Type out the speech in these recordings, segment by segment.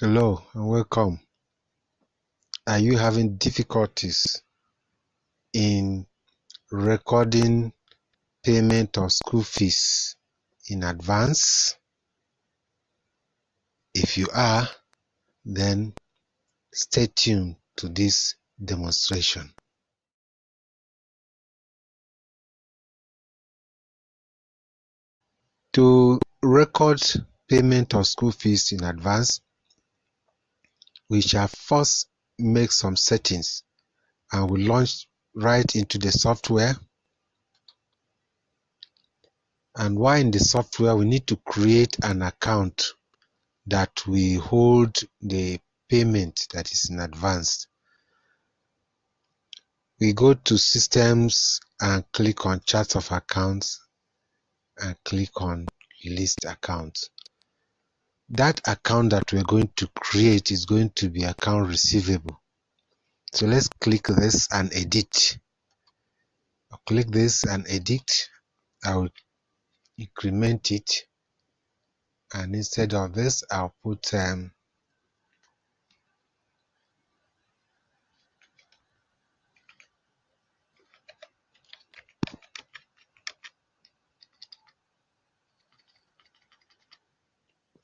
Hello and welcome. Are you having difficulties in recording payment of school fees in advance? If you are, then stay tuned to this demonstration. To record payment of school fees in advance, we shall first make some settings and we launch right into the software. And while in the software, we need to create an account that we hold the payment that is in advance. We go to systems and click on chart of accounts and click on list accounts. That account that we're going to create is going to be account receivable. So let's click this and edit. I'll click this and edit. I will increment it, and instead of this I'll put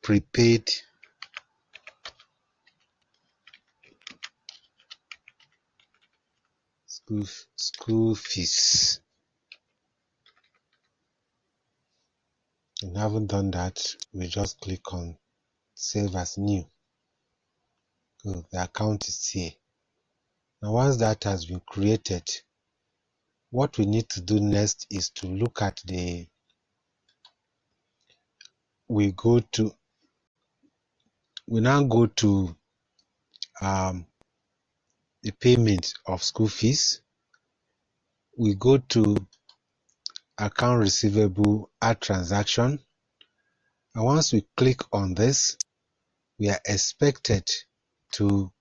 prepaid school fees. And haven't done that, we just click on save as new. So the account is here. Now once that has been created, what we need to do next is to look at we now go to the payment of school fees. We go to account receivable, add transaction, and once we click on this, we are expected to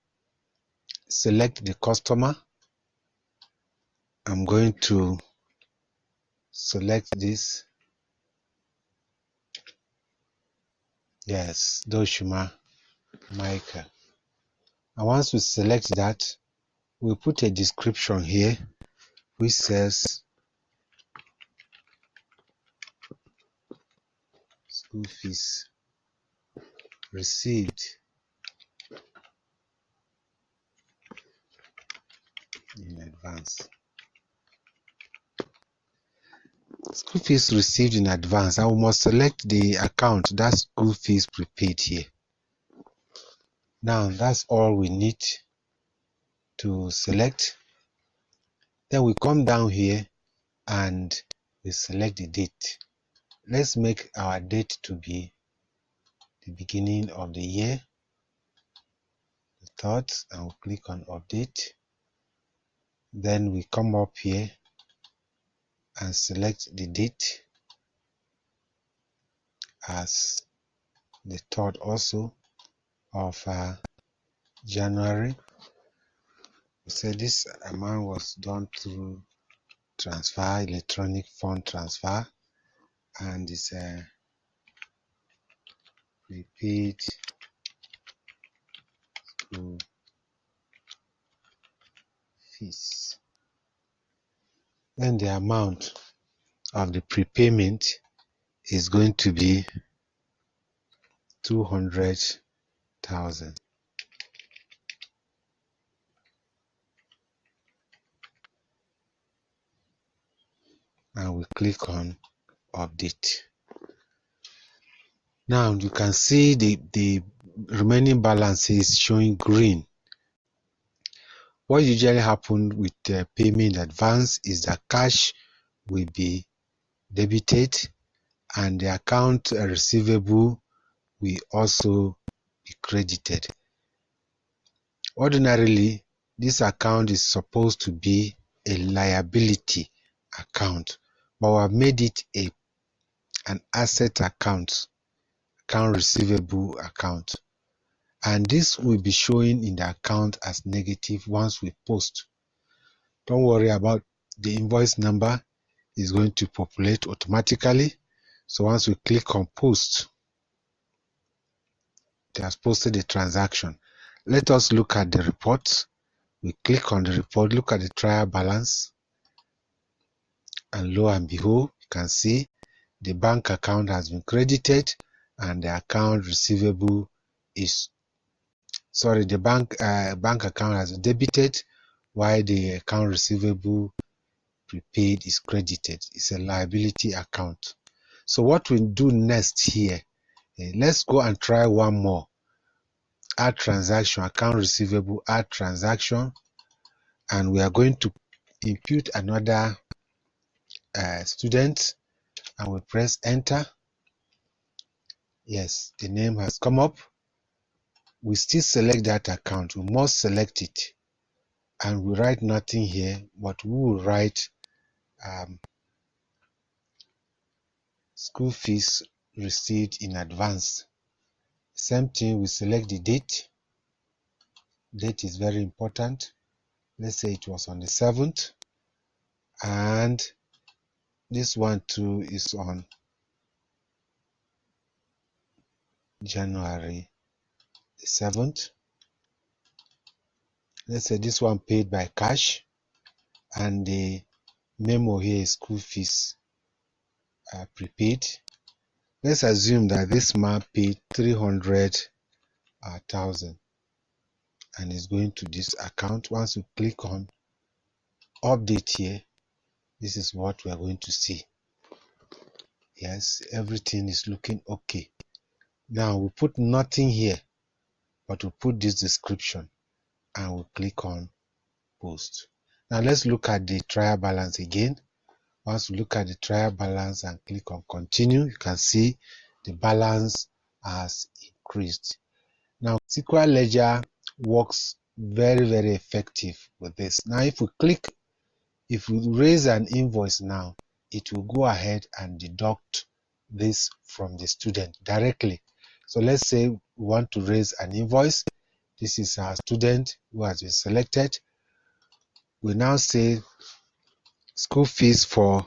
select the customer. I'm going to select this. Yes, Doshima Michael. And once we select that, we put a description here which says school fees received in advance. School fees received in advance. I must select the account that school fees prepaid here. Now that's all we need to select. Then we come down here and we select the date. Let's make our date to be the beginning of the year, the 3rd, and we'll click on update. Then we come up here and select the date as the 3rd also of January. We say this amount was done through transfer, electronic fund transfer, and it's prepaid school fees. Then the amount of the prepayment is going to be 200,000. And we click on update. Now you can see the remaining balance is showing green. What usually happens with payment in advance is that cash will be debited and the account receivable will also be credited. Ordinarily, this account is supposed to be a liability account, but we have made it an asset account receivable account, and this will be showing in the account as negative once we post. Don't worry about the invoice number, is going to populate automatically. So once we click on post, it has posted the transaction. Let us look at the report. We click on the report, look at the trial balance, and lo and behold, you can see the bank account has been credited and the account receivable is the bank account has been debited while the account receivable prepaid is credited. It's a liability account. So what we do next here, let's go and try one more. Add transaction, account receivable, add transaction, and we are going to impute another student, and we press enter. Yes, the name has come up. We still select that account. We must select it, and we write nothing here, but we will write school fees received in advance. Same thing, we select the date. Date is very important. Let's say it was on the 7th, and this one too is on January the 7th. Let's say this one paid by cash, and the memo here is school fees prepaid. Let's assume that this man paid 300,000 and is going to this account. Once you click on update here, this is what we are going to see. Yes, everything is looking okay. Now we put nothing here, but we put this description and we click on post. Now let's look at the trial balance again. Once we look at the trial balance and click on continue, you can see the balance has increased. Now SQL-Ledger works very effective with this. Now if we raise an invoice now, it will go ahead and deduct this from the student directly. So let's say we want to raise an invoice. This is our student who has been selected. We now say school fees for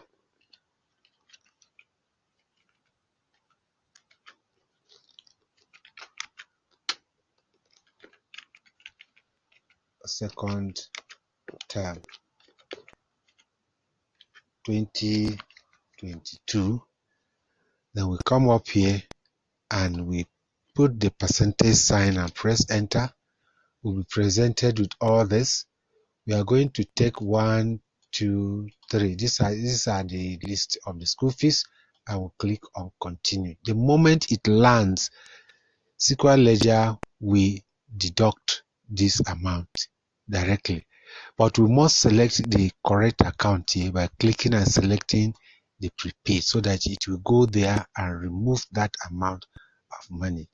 second term 2022. Then we come up here and we put the percentage sign and press enter. We'll be presented with all this. We are going to take 1, 2, 3. These are the list of the school fees, and we'll click on continue. The moment it lands, SQL-Ledger will deduct this amount directly, but we must select the correct account here by clicking and selecting the prepaid so that it will go there and remove that amount of money.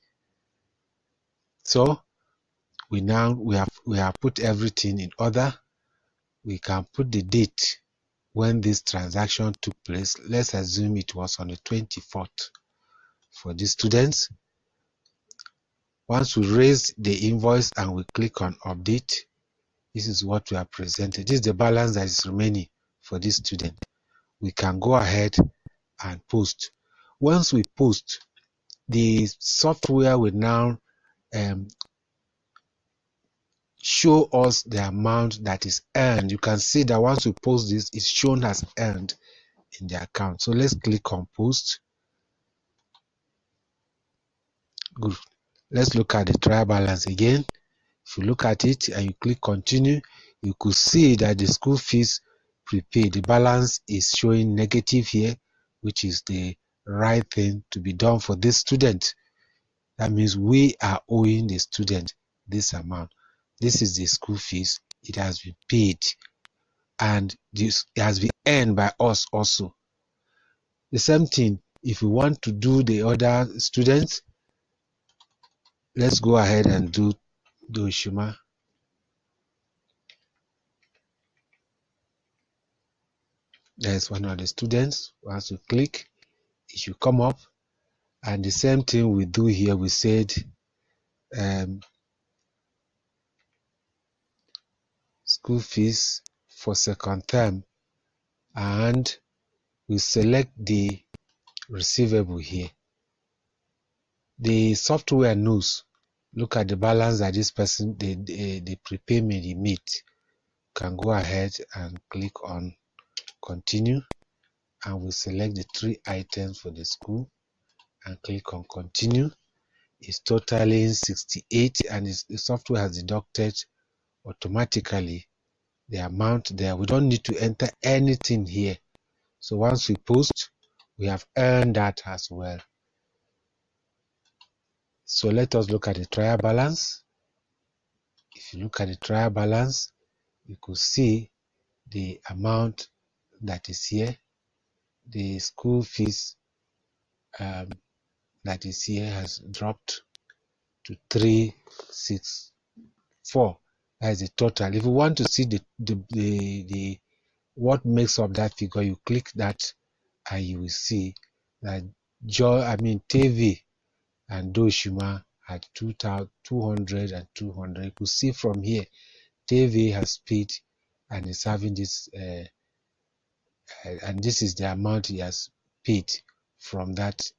So we have put everything in order. We can put the date when this transaction took place. Let's assume it was on the 24th for these students. Once we raise the invoice and we click on update, this is what we are presented. This is the balance that is remaining for this student. We can go ahead and post. Once we post, the software will now show us the amount that is earned. You can see that once we post this, it's shown as earned in the account. So let's click on post. Good. Let's look at the trial balance again. If you look at it and you click continue, you could see that the school fees prepaid, the balance is showing negative here, which is the right thing to be done for this student. That means we are owing the student this amount. This is the school fees. It has been paid, and this has been earned by us also. The same thing, if we want to do the other students, let's go ahead and do Shima. There's one of the students. Once we click, it should come up. And the same thing we do here. We said school fees for second term, and we select the receivable here. The software knows look at the balance that this person, the prepayment he made. Can go ahead and click on continue, and we select the 3 items for the school and click on continue. It's totaling 68, and the software has deducted automatically the amount there. We don't need to enter anything here. So once we post, we have earned that as well. So let us look at the trial balance. If you look at the trial balance, you could see the amount that is here. The school fees that is here has dropped to 364. That is the total. If you want to see the what makes up that figure, you click that and you will see that TV and Doshima had 200 and 200. You could see from here TV has paid and is having this and this is the amount he has paid from that,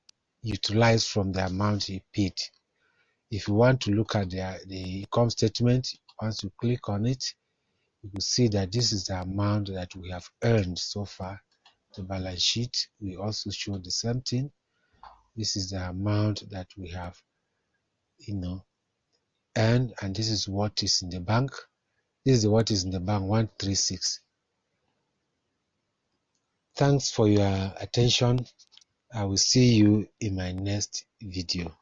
utilized from the amount he paid. If you want to look at the income statement, once you click on it, you will see that this is the amount that we have earned so far. The balance sheet will also show the same thing. This is the amount that we have, earned, and this is what is in the bank. This is what is in the bank, 136. Thanks for your attention. I will see you in my next video.